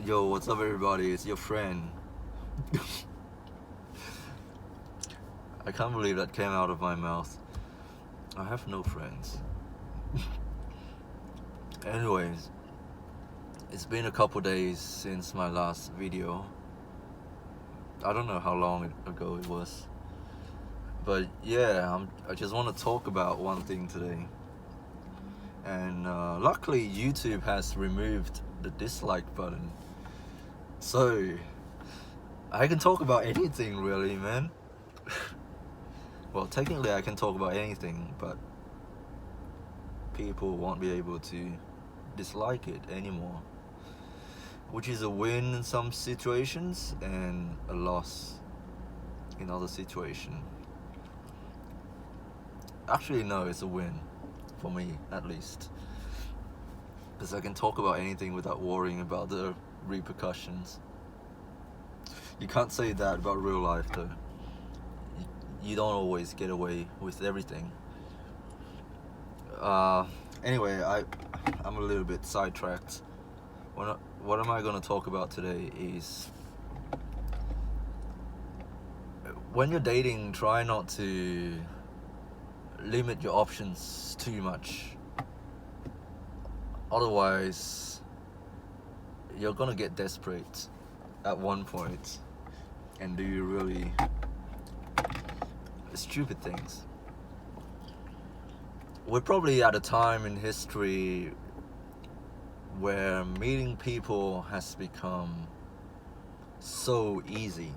Yo, what's up, everybody? It's your friend. I can't believe that came out of my mouth. I have no friends. Anyways, it's been a couple days since my last video. I don't know how long ago it was. But yeah, I just want to talk about one thing today. And luckily, YouTube has removed the dislike button. So, I can talk about anything really, man. Well, technically I can talk about anything, but people won't be able to dislike it anymore, which is a win in some situations and a loss in other situations. Actually, no, it's a win for me, at least, because I can talk about anything without worrying about the repercussions. You can't say that about real life though. You don't always get away with everything. Anyway, I'm a little bit sidetracked. What am I going to talk about today is when you're dating, try not to limit your options too much. Otherwise, you're going to get desperate at one point and do really stupid things. We're probably at a time in history where meeting people has become so easy.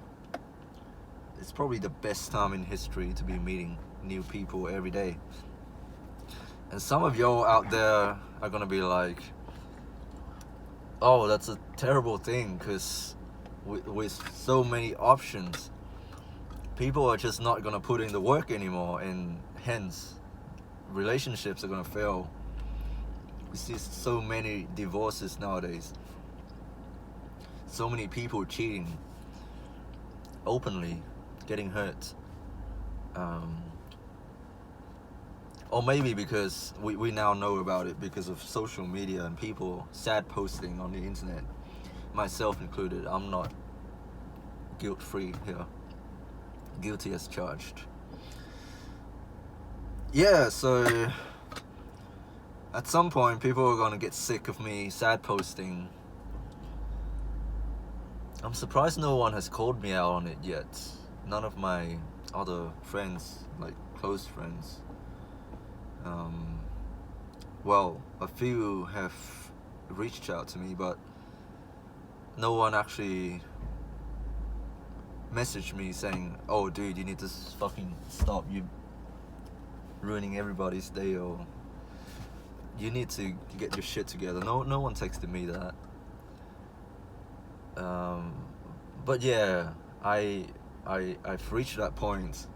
It's probably the best time in history to be meeting new people every day. And some of y'all out there are gonna be like, oh, that's a terrible thing, because with so many options, people are just not gonna put in the work anymore, and hence relationships are gonna fail. We see so many divorces nowadays, so many people cheating openly, getting hurt, or maybe because we now know about it because of social media and people sad posting on the internet, myself included. I'm not guilt-free here, guilty as charged. Yeah, so at some point people are gonna get sick of me sad posting. I'm surprised no one has called me out on it yet. None of my other friends, like close friends. Well, a few have reached out to me, but no one actually messaged me saying, oh dude, you need to fucking stop, you ruining everybody's day, or you need to get your shit together. No one texted me that. But yeah, I've reached that point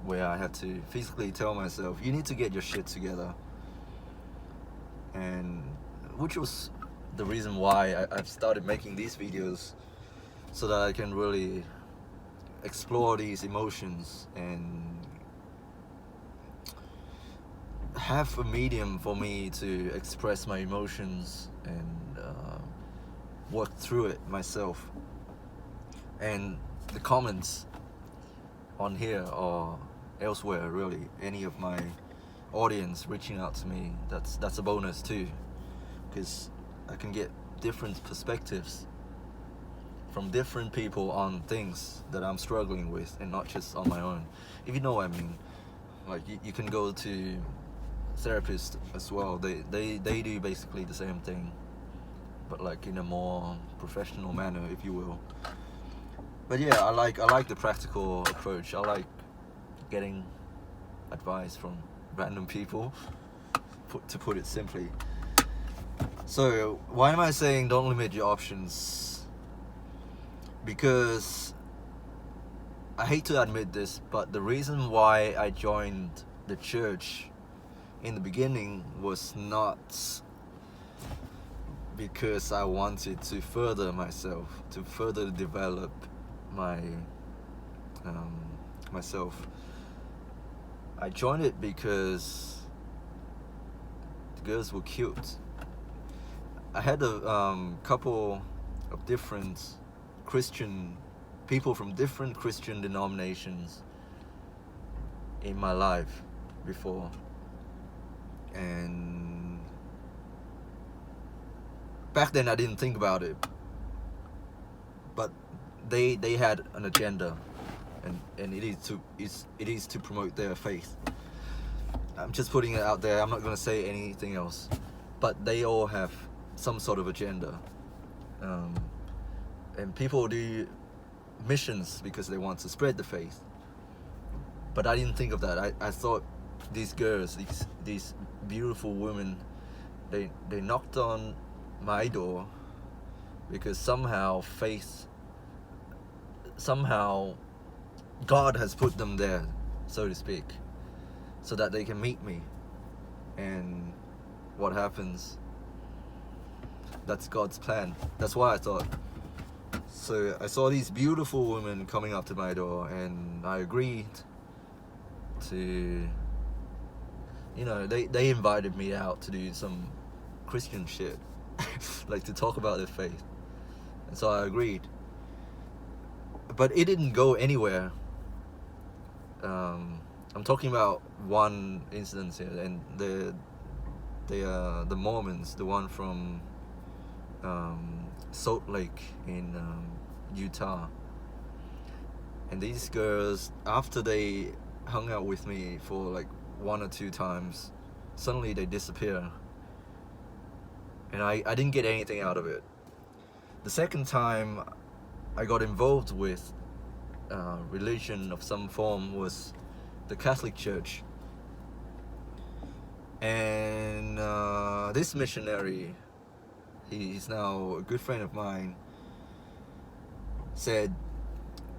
where I had to physically tell myself, you need to get your shit together. And which was the reason why I've started making these videos, so that I can really explore these emotions and have a medium for me to express my emotions and work through it myself. And the comments on here or elsewhere, really, any of my audience reaching out to me, that's a bonus too, because I can get different perspectives from different people on things that I'm struggling with, and not just on my own, if you know what I mean. Like you can go to therapists as well. They do basically the same thing, but like in a more professional manner, if you will. But yeah, I like the practical approach. I like getting advice from random people, to put it simply. So why am I saying don't limit your options? Because I hate to admit this, but the reason why I joined the church in the beginning was not because I wanted to further myself, to further develop my myself. I joined it because the girls were cute. I had a couple of different Christian people from different Christian denominations in my life before, and back then I didn't think about it, but they had an agenda, and it is to promote their faith. I'm just putting it out there. I'm not going to say anything else, but they all have some sort of agenda, and people do missions because they want to spread the faith. But I didn't think of that. I thought these girls, these beautiful women, they knocked on my door because somehow God has put them there, so to speak, so that they can meet me. And what happens? That's God's plan. That's why I thought. So I saw these beautiful women coming up to my door, and I agreed to, they invited me out to do some Christian shit, like to talk about their faith. And so I agreed. But it didn't go anywhere. I'm talking about one incident here, and the Mormons, the one from Salt Lake in Utah. And these girls, after they hung out with me for like 1 or 2 times, suddenly they disappear, and I didn't get anything out of it. The second time I got involved with religion of some form was the Catholic Church. And this missionary, he's now a good friend of mine, said,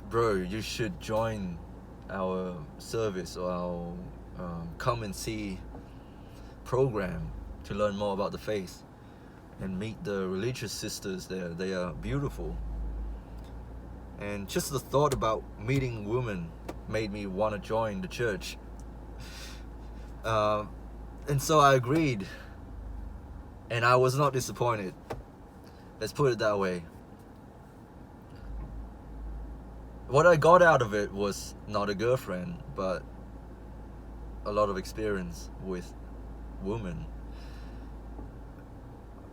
bro, you should join our service or our come and see program to learn more about the faith and meet the religious sisters there. They are beautiful. And just the thought about meeting women made me want to join the church. And so I agreed, and I was not disappointed. Let's put it that way. What I got out of it was not a girlfriend, but a lot of experience with women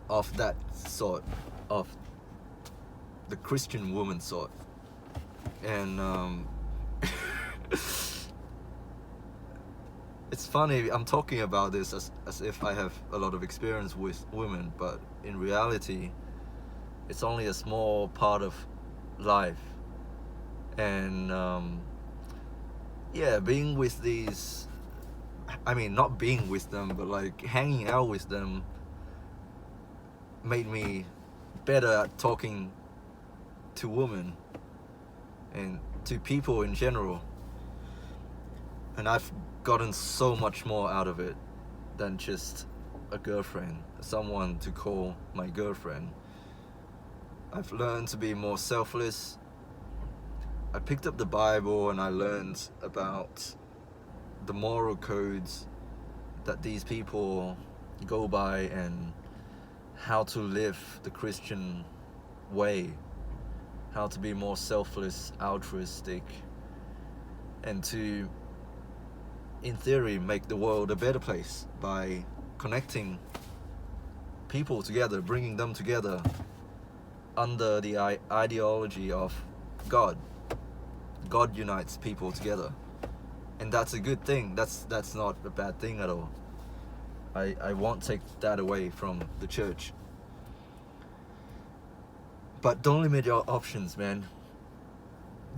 of that sort, of the Christian woman sort. And it's funny, I'm talking about this as if I have a lot of experience with women, but in reality, it's only a small part of life. And being with these, not being with them, but like hanging out with them made me better at talking to women and to people in general. And I've gotten so much more out of it than just a girlfriend, someone to call my girlfriend. I've learned to be more selfless. I picked up the Bible and I learned about the moral codes that these people go by and how to live the Christian way, how to be more selfless, altruistic, and to, in theory, make the world a better place by connecting people together, bringing them together under the ideology of God. God unites people together, and that's a good thing. That's not a bad thing at all. I won't take that away from the church. But don't limit your options, man.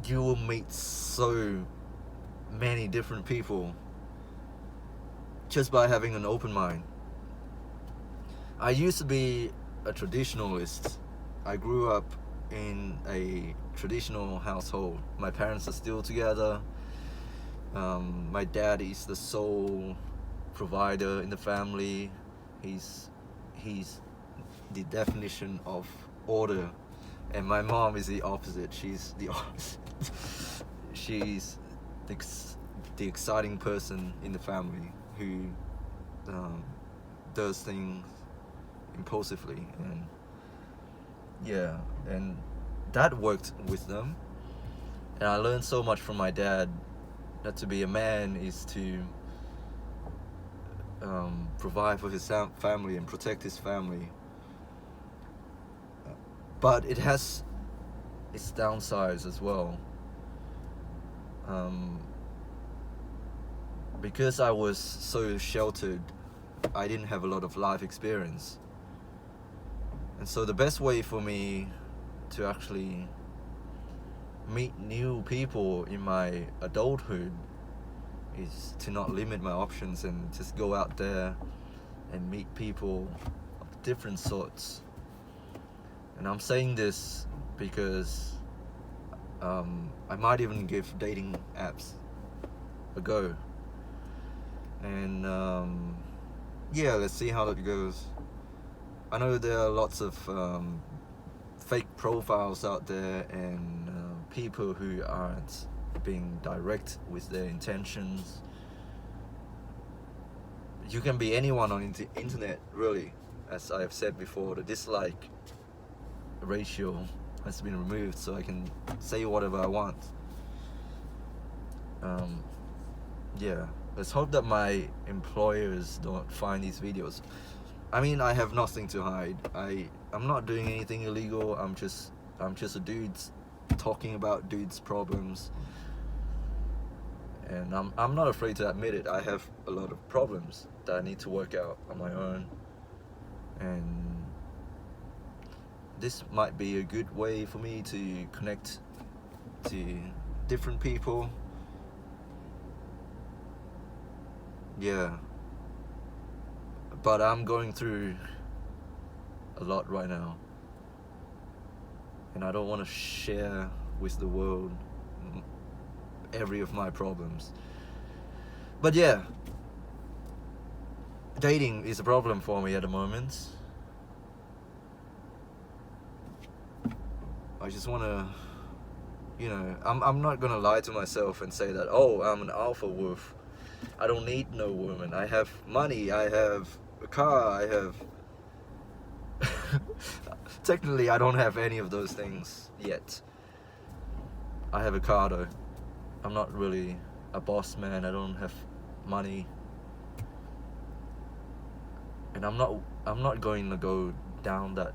You will meet so many different people just by having an open mind. I used to be a traditionalist. I grew up in a traditional household. My parents are still together. My dad is the sole provider in the family. He's the definition of order, and my mom is the opposite. She's the opposite. She's the exciting person in the family who does things impulsively, and Yeah, and that worked with them. And I learned so much from my dad that to be a man is to provide for his family and protect his family. But it has its downsides as well. Um, because I was so sheltered, I didn't have a lot of life experience. And so the best way for me to actually meet new people in my adulthood is to not limit my options and just go out there and meet people of different sorts. And I'm saying this because I might even give dating apps a go. And yeah, let's see how that goes. I know there are lots of fake profiles out there and people who aren't being direct with their intentions. You can be anyone on the internet, really. As I have said before, the dislike ratio has been removed, so I can say whatever I want. Yeah, let's hope that my employers don't find these videos. I mean, I have nothing to hide. I'm not doing anything illegal. I'm just a dude talking about dudes' problems. And I'm not afraid to admit it. I have a lot of problems that I need to work out on my own. And this might be a good way for me to connect to different people. Yeah. But I'm going through a lot right now. And I don't want to share with the world every of my problems. But yeah, dating is a problem for me at the moment. I just want to, I'm not gonna lie to myself and say that, oh, I'm an alpha wolf. I don't need no woman. I have money, I have a car, I have technically I don't have any of those things yet. I have a car though. I'm not really a boss man. I don't have money. And I'm not going to go down that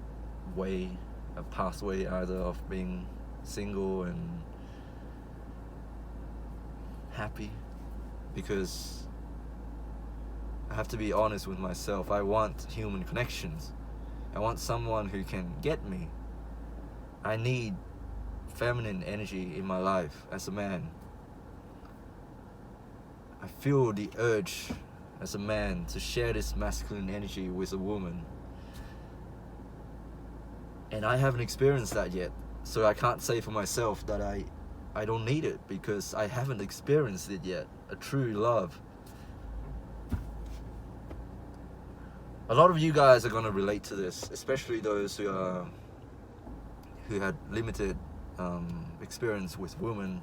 way, a pathway either, of being single and happy, because I have to be honest with myself. I want human connections. I want someone who can get me. I need feminine energy in my life as a man. I feel the urge as a man to share this masculine energy with a woman. And I haven't experienced that yet. So I can't say for myself that I don't need it, because I haven't experienced it yet. A true love. A lot of you guys are gonna relate to this, especially those who had limited experience with women,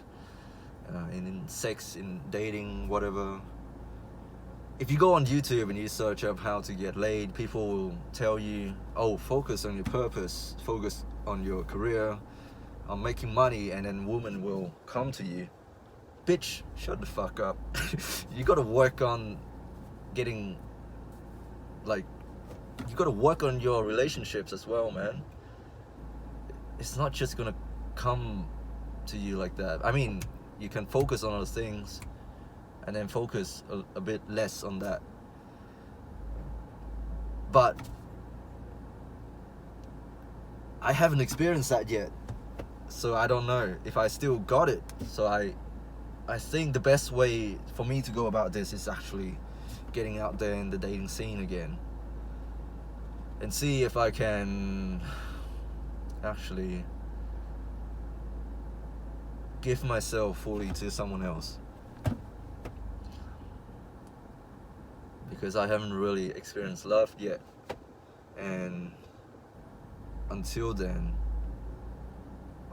in sex, in dating, whatever. If you go on YouTube and you search up how to get laid, people will tell you, oh, focus on your purpose, focus on your career, on making money, and then women will come to you. Bitch, shut the fuck up. You gotta work on getting, you gotta work on your relationships as well, man. It's not just gonna come to you like that. I mean, you can focus on other things and then focus a bit less on that. But I haven't experienced that yet, so I don't know if I still got it. So I think the best way for me to go about this is actually getting out there in the dating scene again and see if I can actually give myself fully to someone else, because I haven't really experienced love yet. And until then,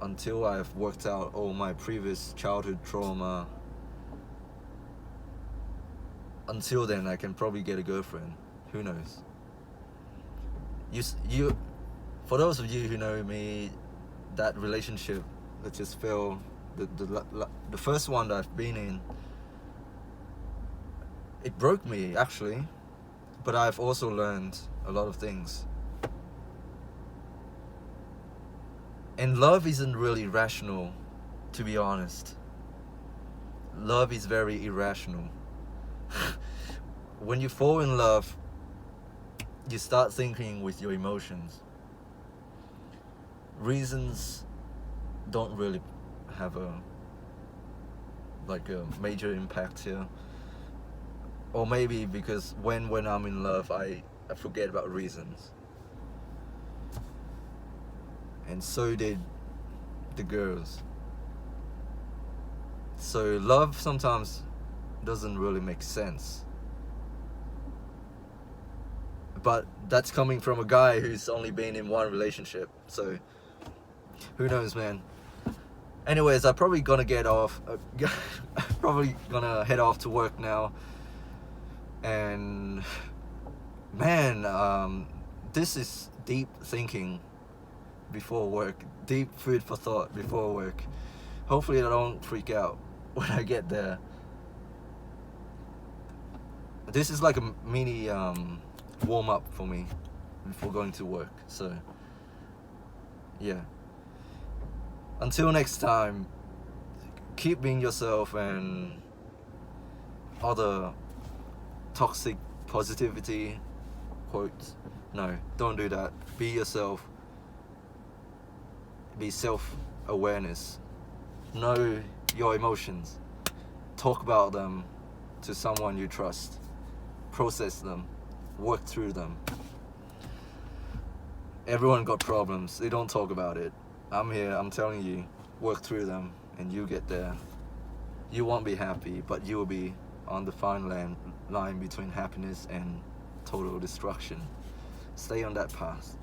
until I've worked out all my previous childhood trauma, until then I can probably get a girlfriend. Who knows? For those of you who know me, that relationship that just failed, the first one that I've been in, it broke me actually, but I've also learned a lot of things. And love isn't really rational, to be honest. Love is very irrational. When you fall in love, you start thinking with your emotions. Reasons don't really have a major impact here. Or maybe because when I'm in love, I forget about reasons. And so did the girls. So love sometimes doesn't really make sense. But that's coming from a guy who's only been in one relationship. So who knows, man. Anyways, I'm probably gonna get off. Probably gonna head off to work now. And man, this is deep thinking before work. Deep food for thought before work. Hopefully I don't freak out when I get there. This is like a mini warm up for me before going to work. So yeah. Until next time, keep being yourself, and other toxic positivity quotes. No, don't do that. Be yourself. Be self-awareness. Know your emotions. Talk about them to someone you trust. Process them. Work through them. Everyone got problems. They don't talk about it. I'm here, I'm telling you, work through them and you get there. You won't be happy, but you will be on the fine line between happiness and total destruction. Stay on that path.